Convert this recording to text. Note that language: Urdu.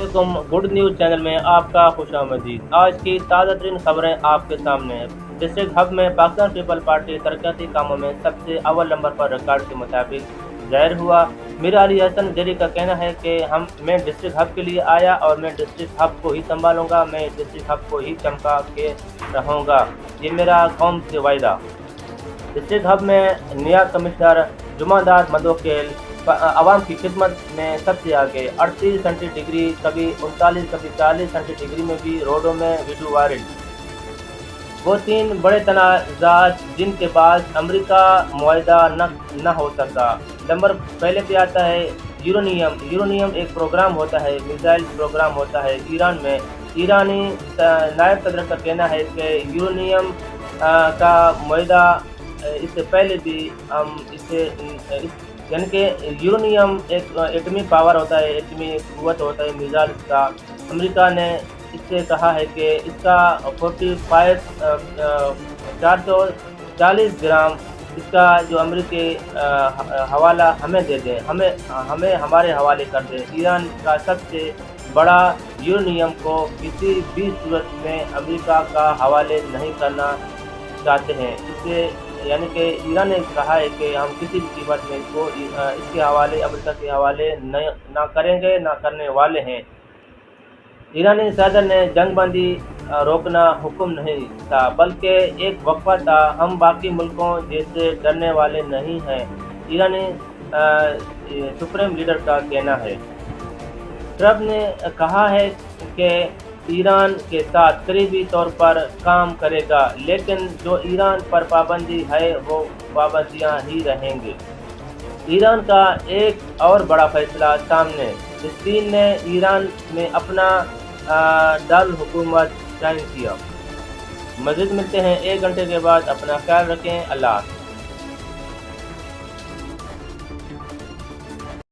علیکم گڈ نیوز چینل میں آپ کا خوش آمدید۔ آج کی تازہ ترین خبریں آپ کے سامنے ہیں۔ ڈسٹرکٹ ہب میں پاکستان پیپل پارٹی ترقیاتی کاموں میں سب سے اول نمبر پر ریکارڈ کے مطابق ظاہر ہوا۔ میر علی حسن جری کا کہنا ہے کہ میں ڈسٹرکٹ ہب کے لیے آیا اور میں ڈسٹرکٹ ہب کو ہی سنبھالوں گا، میں ڈسٹرکٹ ہب کو ہی چمکا کے رہوں گا، یہ میرا قوم سے وعدہ۔ ڈسٹرکٹ ہب میں نیا کمشنر جمعہ داس مدوکیل عوام کی خدمت میں سب سے آگے، 38 سینٹی ڈگری، کبھی 39 کبھی 40 سینٹی ڈگری میں بھی روڈوں میں ویڈیو وائرل۔ وہ 3 بڑے تنازعات جن کے بعد امریکہ معاہدہ نہ ہو سکا۔ نمبر پہلے پہ آتا ہے یورینیم۔ یورینیم ایک پروگرام ہوتا ہے، میزائل پروگرام ہوتا ہے ایران میں۔ ایرانی نائب صدر کا کہنا ہے کہ یورینیم کا معاہدہ اس سے پہلے بھی ہم یعنی کہ یورینیم ایک ایٹمی پاور ہوتا ہے، ایٹمی قوت ہوتا ہے میزائل کا۔ امریکہ نے اس سے کہا ہے کہ اس کا 440 گرام اس کا جو امریکی حوالہ ہمیں دے دیں، ہمیں ہمارے حوالے کر دیں۔ ایران کا سب سے بڑا یورینیم کو کسی بھی صورت میں امریکہ کا حوالے نہیں کرنا چاہتے ہیں۔ اس سے یعنی کہ ایران نے کہا ہے کہ ہم کسی بھی قیمت میں اس کے حوالے امریکہ کے حوالے نہ کریں گے، نہ کرنے والے ہیں۔ ایرانی صدر نے جنگ بندی روکنا حکم نہیں تھا بلکہ ایک وقفہ تھا، ہم باقی ملکوں جیسے ڈرنے والے نہیں ہیں، ایرانی سپریم لیڈر کا کہنا ہے۔ ٹرمپ نے کہا ہے کہ ایران کے ساتھ قریبی طور پر کام کرے گا، لیکن جو ایران پر پابندی ہے وہ پابندیاں ہی رہیں گی۔ ایران کا ایک اور بڑا فیصلہ سامنے، فلسطین نے ایران میں اپنا دارالحکومت قائم کیا۔ مزید ملتے ہیں 1 گھنٹے کے بعد، اپنا خیال رکھیں، اللہ حافظ۔